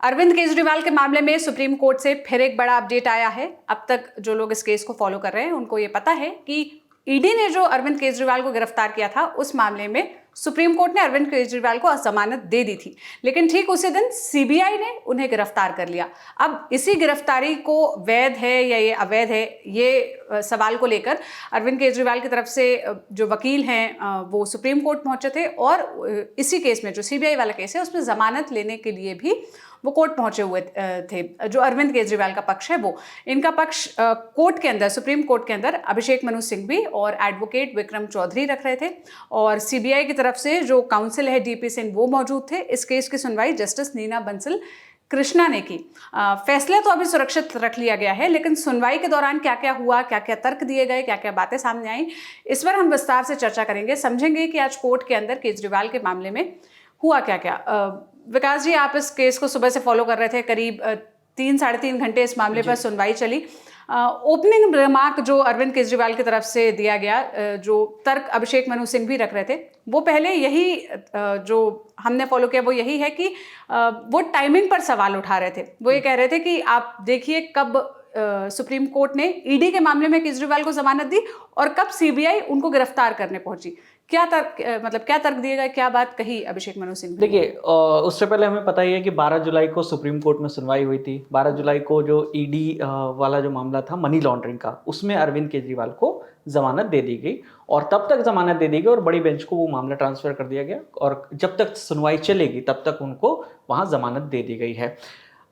अरविंद केजरीवाल के मामले में सुप्रीम कोर्ट से फिर एक बड़ा अपडेट आया है। अब तक जो लोग इस केस को फॉलो कर रहे हैं उनको ये पता है कि ईडी ने जो अरविंद केजरीवाल को गिरफ्तार किया था उस मामले में सुप्रीम कोर्ट ने अरविंद केजरीवाल को जमानत दे दी थी, लेकिन ठीक उसी दिन सीबीआई ने उन्हें गिरफ्तार कर लिया। अब इसी गिरफ्तारी को वैध है या ये अवैध है, ये सवाल को लेकर अरविंद केजरीवाल की तरफ से जो वकील हैं वो सुप्रीम कोर्ट पहुंचे थे और इसी केस में जो सीबीआई वाला केस है उसमें जमानत लेने के लिए भी वो कोर्ट पहुंचे हुए थे। जो अरविंद केजरीवाल का पक्ष है वो इनका पक्ष कोर्ट के अंदर, सुप्रीम कोर्ट के अंदर अभिषेक मनु सिंघवी और एडवोकेट विक्रम चौधरी रख रहे थे और सीबीआई की तरफ से जो काउंसिल है डीपी सिंह वो मौजूद थे। इस केस की सुनवाई जस्टिस नीना बंसल कृष्णा ने की। फैसला तो अभी सुरक्षित रख लिया गया है, लेकिन सुनवाई के दौरान क्या क्या हुआ, क्या क्या तर्क दिए गए, क्या क्या बातें सामने आई, इस पर हम विस्तार से चर्चा करेंगे। समझेंगे कि आज कोर्ट के अंदर केजरीवाल के मामले में हुआ क्या क्या। विकास जी, आप इस केस को सुबह से फॉलो कर रहे थे, करीब 3-3.5 घंटे इस मामले पर सुनवाई चली। ओपनिंग रिमार्क जो अरविंद केजरीवाल की तरफ से दिया गया, जो तर्क अभिषेक मनु सिंह भी रख रहे थे, वो पहले यही जो हमने फॉलो किया वो यही है कि वो टाइमिंग पर सवाल उठा रहे थे। वो ये कह रहे थे कि आप देखिए कब सुप्रीम कोर्ट ने ईडी के मामले में केजरीवाल को जमानत दी और कब सीबीआई उनको गिरफ्तार करने पहुंची। क्या तर्क, मतलब क्या तर्क दिए गए, क्या बात कही अभिषेक मनु सिंह? देखिए, उससे पहले हमें पता ही है कि 12 जुलाई को सुप्रीम कोर्ट में सुनवाई हुई थी। 12 जुलाई को जो ईडी वाला जो मामला था मनी लॉन्ड्रिंग का, उसमें अरविंद केजरीवाल को जमानत दे दी गई और तब तक जमानत दे दी गई और बड़ी बेंच को वो मामला ट्रांसफर कर दिया गया और जब तक सुनवाई चलेगी तब तक उनको वहां जमानत दे दी गई है।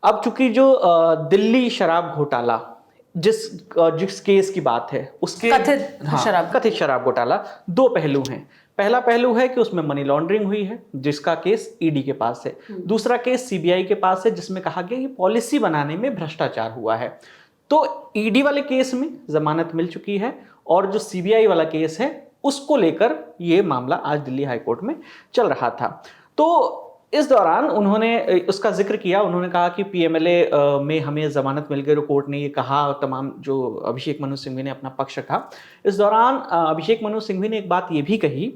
अब चूंकि जो दिल्ली शराब घोटाला जिस केस की बात है उसके कथित शराब घोटाला, दो पहलू हैं। पहला पहलू है कि उसमें मनी लॉन्ड्रिंग हुई है जिसका केस ईडी के पास है। दूसरा केस सीबीआई के पास है जिसमें कहा गया कि पॉलिसी बनाने में भ्रष्टाचार हुआ है। तो ईडी वाले केस में जमानत मिल चुकी है और जो सीबीआई वाला केस है उसको लेकर ये मामला आज दिल्ली हाईकोर्ट में चल रहा था। तो इस दौरान उन्होंने उसका जिक्र किया। उन्होंने कहा कि पीएमएलए में हमें जमानत मिल गई, कोर्ट ने ये कहा और तमाम जो अभिषेक मनु सिंघवी ने अपना पक्ष रखा। इस दौरान अभिषेक मनु सिंघवी ने एक बात ये भी कही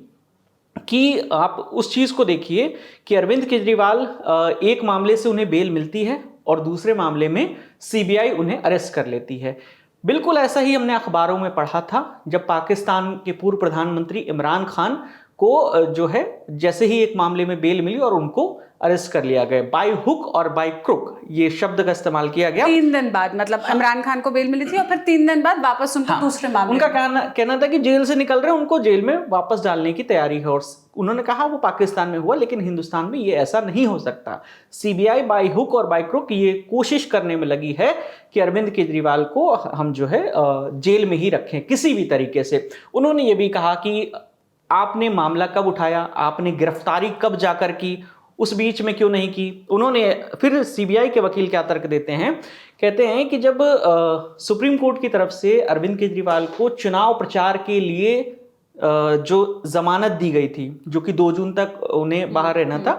कि आप उस चीज़ को देखिए कि अरविंद केजरीवाल एक मामले से उन्हें बेल मिलती है और दूसरे मामले में सीबीआई उन्हें अरेस्ट कर लेती है। बिल्कुल ऐसा ही हमने अखबारों में पढ़ा था जब पाकिस्तान के पूर्व प्रधानमंत्री इमरान खान को जो है जैसे ही एक मामले में बेल मिली और उनको अरेस्ट कर लिया गया। बाय हुक और बाय क्रुक ये शब्द का इस्तेमाल किया गया। 3 दिन बाद, मतलब इमरान खान को बेल मिली थी और फिर 3 दिन बाद वापस उनको दूसरे मामले, उनका कहना था कि जेल से निकल रहे हैं, उनको जेल में वापस डालने की तैयारी है। और उन्होंने कहा वो पाकिस्तान में हुआ लेकिन हिंदुस्तान में ये ऐसा नहीं हो सकता। सीबीआई बाय हुक और बाय क्रुक ये कोशिश करने में लगी है कि अरविंद केजरीवाल को हम जो है जेल में ही रखें किसी भी तरीके से। उन्होंने ये भी कहा कि आपने मामला कब उठाया, आपने गिरफ्तारी कब जाकर की, उस बीच में क्यों नहीं की। उन्होंने फिर सीबीआई के वकील क्या तर्क देते हैं, कहते हैं कि जब सुप्रीम कोर्ट की तरफ से अरविंद केजरीवाल को चुनाव प्रचार के लिए जो जमानत दी गई थी, जो कि 2 जून तक उन्हें बाहर रहना था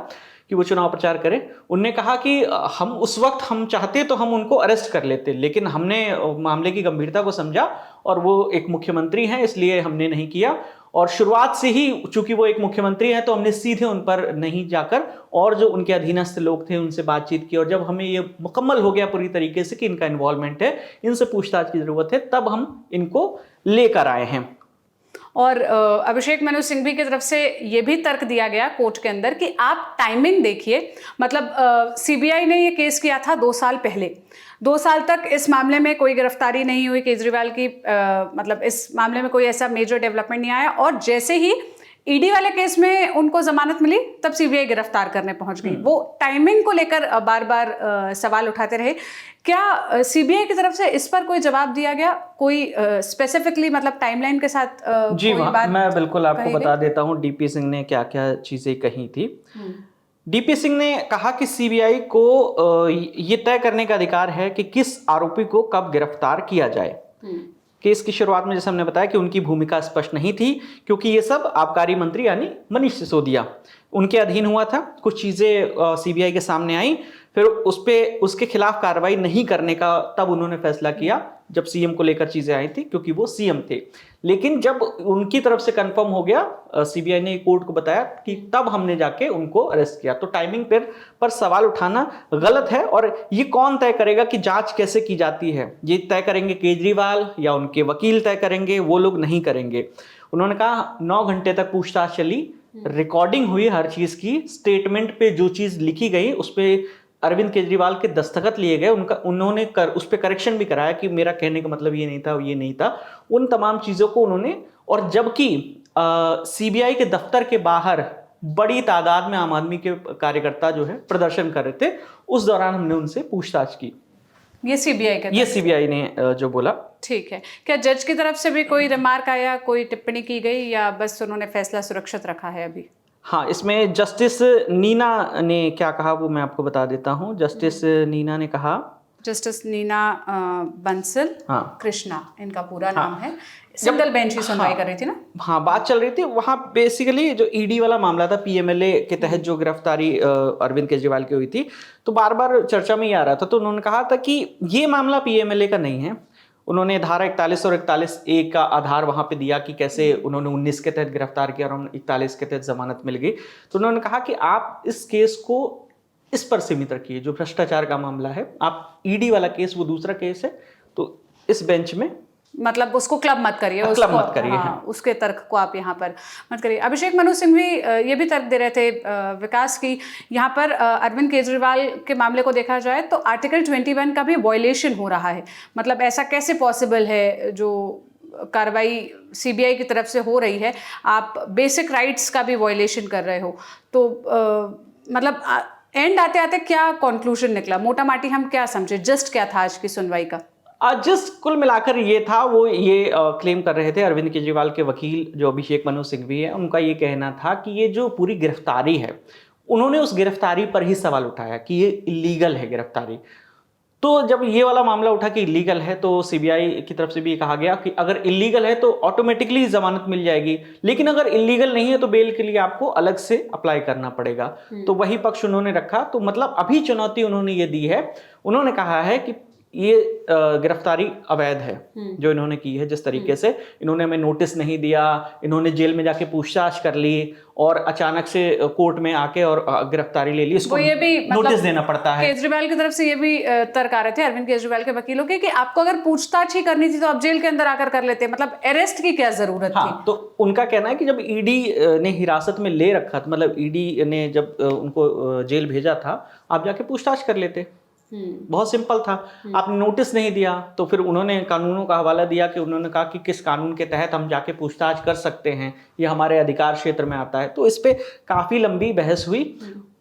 कि वो चुनाव प्रचार करें, उनने कहा कि हम उस वक्त हम चाहते तो हम उनको अरेस्ट कर लेते, लेकिन हमने मामले की गंभीरता को समझा और वो एक मुख्यमंत्री हैं इसलिए हमने नहीं किया। और शुरुआत से ही चूंकि वो एक मुख्यमंत्री हैं तो हमने सीधे उन पर नहीं जाकर और जो उनके अधीनस्थ लोग थे उनसे बातचीत की और जब हमें ये मुकम्मल हो गया पूरी तरीके से कि इनका इन्वॉल्वमेंट है, इनसे पूछताछ की जरूरत है, तब हम इनको लेकर आए हैं। और अभिषेक मनु सिंघवी की तरफ से ये भी तर्क दिया गया कोर्ट के अंदर कि आप टाइमिंग देखिए, मतलब सीबीआई ने ये केस किया था 2 साल पहले। 2 साल तक इस मामले में कोई गिरफ्तारी नहीं हुई केजरीवाल की, मतलब इस मामले में कोई ऐसा मेजर डेवलपमेंट नहीं आया और जैसे ही ईडी वाले केस में उनको जमानत मिली तब सीबीआई गिरफ्तार करने पहुंच गई। वो टाइमिंग को लेकर बार बार सवाल उठाते रहे। क्या सीबीआई की तरफ से इस पर कोई जवाब दिया गया, कोई स्पेसिफिकली मतलब टाइमलाइन के साथ? जी मैं बिल्कुल आपको बता देता हूँ डीपी सिंह ने क्या क्या चीजें कही थी। डीपी सिंह ने कहा कि सीबीआई को ये तय करने का अधिकार है कि किस आरोपी को कब गिरफ्तार किया जाए। केस की शुरुआत में जैसे हमने बताया कि उनकी भूमिका स्पष्ट नहीं थी क्योंकि ये सब आबकारी मंत्री यानी मनीष सिसोदिया उनके अधीन हुआ था। कुछ चीज़ें सीबीआई के सामने आई, फिर उसके खिलाफ कार्रवाई नहीं करने का तब उन्होंने फैसला किया जब सीएम को लेकर चीजें आई थी, क्योंकि वो सीएम थे। लेकिन जब उनकी तरफ से कंफर्म हो गया, सीबीआई ने कोर्ट को बताया कि तब हमने जाके उनको अरेस्ट किया। तो टाइमिंग पर सवाल उठाना गलत है। और ये कौन तय करेगा कि जांच कैसे की जाती है? ये तय करेंगे केजरीवाल या उनके वकील तय करेंगे, वो लोग नहीं करेंगे। उन्होंने कहा 9 घंटे तक पूछताछ चली, रिकॉर्डिंग हुई हर चीज की, स्टेटमेंट पे जो चीज लिखी गई उस पे अरविंद केजरीवाल के दस्तखत लिए गए, उन्होंने उस पर करेक्शन भी कराया कि मेरा कहने का मतलब ये नहीं था, ये नहीं था, उन तमाम चीज़ों को उन्होंने। और जबकि सीबीआई के दफ्तर के बाहर बड़ी तादाद में आम आदमी के कार्यकर्ता जो है प्रदर्शन कर रहे थे, उस दौरान हमने उनसे पूछताछ की। ये सीबीआई ने जो बोला। ठीक है। क्या जज की तरफ से भी कोई रिमार्क आया, कोई टिप्पणी की गई, या बस उन्होंने फैसला सुरक्षित रखा है अभी? हाँ, इसमें जस्टिस नीना ने क्या कहा वो मैं आपको बता देता हूँ। जस्टिस नीना ने कहा, जस्टिस नीना बंसल कृष्णा इनका पूरा नाम है, सिंगल बेंच की सुनवाई कर रही थी ना। हाँ, बात चल रही थी वहाँ बेसिकली जो ईडी वाला मामला था, पीएमएलए के तहत जो गिरफ्तारी अरविंद केजरीवाल की हुई थी, तो बार बार चर्चा में ही आ रहा था। तो उन्होंने कहा था कि ये मामला पीएमएलए का नहीं है। उन्होंने धारा 41 और 41A का आधार वहां पे दिया कि कैसे उन्होंने 19 के तहत गिरफ्तार किया और 41 के तहत जमानत मिल गई। तो उन्होंने कहा कि आप इस केस को इस पर सीमित रखिए, जो भ्रष्टाचार का मामला है। आप ईडी वाला केस वो दूसरा केस है, तो इस बेंच में मतलब उसको क्लब मत करिए, क्लब मत करिए। हाँ, उसके तर्क को आप यहाँ पर मत करिए। अभिषेक मनु सिंघवी ये भी तर्क दे रहे थे विकास की, यहाँ पर अरविंद केजरीवाल के मामले को देखा जाए तो आर्टिकल 21 का भी वायलेशन हो रहा है। मतलब ऐसा कैसे पॉसिबल है, जो कार्रवाई सीबीआई की तरफ से हो रही है, आप बेसिक राइट्स का भी वायलेशन कर रहे हो। तो मतलब एंड आते आते क्या कंक्लूजन निकला, मोटा माटी हम क्या समझे, जस्ट क्या था आज की सुनवाई का? जस्ट कुल मिलाकर ये था, वो ये क्लेम कर रहे थे अरविंद केजरीवाल के वकील जो अभिषेक मनु सिंघवी है, उनका ये कहना था कि ये जो पूरी गिरफ्तारी है, उन्होंने उस गिरफ्तारी पर ही सवाल उठाया कि ये इलीगल है गिरफ्तारी। तो जब ये वाला मामला उठा कि इलीगल है, तो सीबीआई की तरफ से भी कहा गया कि अगर इलीगल है तो ऑटोमेटिकली जमानत मिल जाएगी, लेकिन अगर इलीगल नहीं है तो बेल के लिए आपको अलग से अप्लाई करना पड़ेगा। तो वही पक्ष उन्होंने रखा। तो मतलब अभी चुनौती उन्होंने ये दी है, उन्होंने कहा है कि ये गिरफ्तारी अवैध है जो इन्होंने की है। जिस तरीके से इन्होंने हमें नोटिस नहीं दिया, इन्होंने जेल में जाके पूछताछ कर ली और अचानक से कोर्ट में आके और गिरफ्तारी ले ली, इसको ये भी नोटिस देना पड़ता है। केजरीवाल की तरफ से ये भी तर्क आ रहे थे अरविंद केजरीवाल के वकीलों के कि आपको अगर पूछताछ ही करनी थी तो आप जेल के अंदर आकर कर लेते, मतलब अरेस्ट की क्या जरूरत थी? तो उनका कहना है कि जब ईडी ने हिरासत में ले रखा था, मतलब ईडी ने जब उनको जेल भेजा था, आप जाके पूछताछ कर लेते, बहुत सिंपल था। आपने नोटिस नहीं दिया, तो फिर उन्होंने कानूनों का हवाला दिया कि उन्होंने कहा कि किस कानून के तहत हम जाके पूछताछ कर सकते हैं, ये हमारे अधिकार क्षेत्र में आता है। तो इस पे काफी लंबी बहस हुई।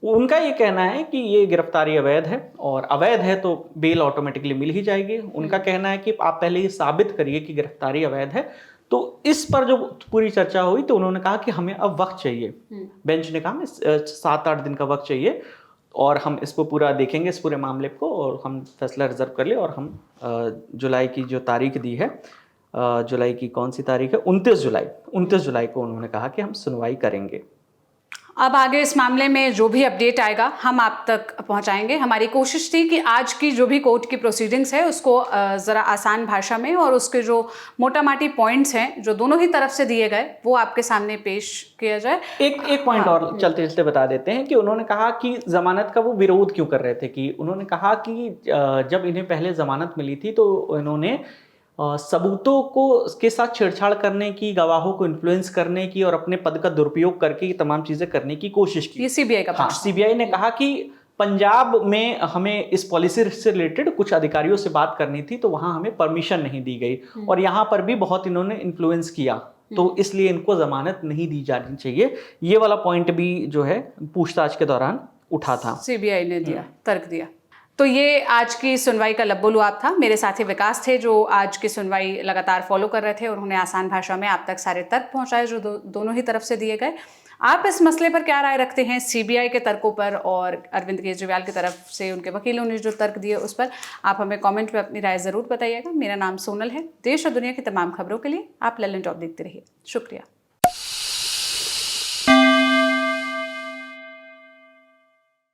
उनका ये कहना है कि ये गिरफ्तारी अवैध है, और अवैध है तो बेल ऑटोमेटिकली मिल ही जाएगी। उनका कहना है कि आप पहले ये साबित करिए कि गिरफ्तारी अवैध है। तो इस पर जो पूरी चर्चा हुई, तो उन्होंने कहा कि हमें अब वक्त चाहिए। बेंच ने कहा हमें 7-8 दिन का वक्त चाहिए और हम इसको पूरा देखेंगे, इस पूरे मामले को, और हम फैसला रिजर्व कर ले। और हम जुलाई की जो तारीख दी है, जुलाई की कौन सी तारीख है, 29 जुलाई को उन्होंने कहा कि हम सुनवाई करेंगे। अब आगे इस मामले में जो भी अपडेट आएगा हम आप तक पहुंचाएंगे। हमारी कोशिश थी कि आज की जो भी कोर्ट की प्रोसीडिंग्स है उसको ज़रा आसान भाषा में और उसके जो मोटा माटी पॉइंट्स हैं जो दोनों ही तरफ से दिए गए वो आपके सामने पेश किया जाए। एक पॉइंट और चलते चलते बता देते हैं कि उन्होंने कहा कि जमानत का वो विरोध क्यों कर रहे थे। कि उन्होंने कहा कि जब इन्हें पहले जमानत मिली थी तो इन्होंने सबूतों को के साथ छेड़छाड़ करने की, गवाहों को इन्फ्लुएंस करने की और अपने पद का दुरुपयोग करके ये तमाम चीजें करने की कोशिश की। ये सीबीआई का पक्ष। सीबीआई ने कहा कि पंजाब में हमें इस पॉलिसी से रिलेटेड कुछ अधिकारियों से बात करनी थी, तो वहां हमें परमिशन नहीं दी गई, और यहाँ पर भी बहुत इन्होंने इन्फ्लुएंस किया, तो इसलिए इनको जमानत नहीं दी जानी चाहिए। ये वाला पॉइंट भी जो है पूछताछ के दौरान उठा था, सीबीआई ने दिया, तर्क दिया। तो ये आज की सुनवाई का लब्बो-लुआब था। मेरे साथी विकास थे जो आज की सुनवाई लगातार फॉलो कर रहे थे। उन्होंने आसान भाषा में आप तक सारे तर्क पहुंचाए जो दोनों ही तरफ से दिए गए। आप इस मसले पर क्या राय रखते हैं, सीबीआई के तर्कों पर और अरविंद केजरीवाल की तरफ से उनके वकीलों ने जो तर्क दिए उस पर? आप हमें कमेंट में अपनी राय ज़रूर बताइएगा। मेरा नाम सोनल है। देश और दुनिया की तमाम खबरों के लिए आप लल्लन टॉप देखते रहिए। शुक्रिया।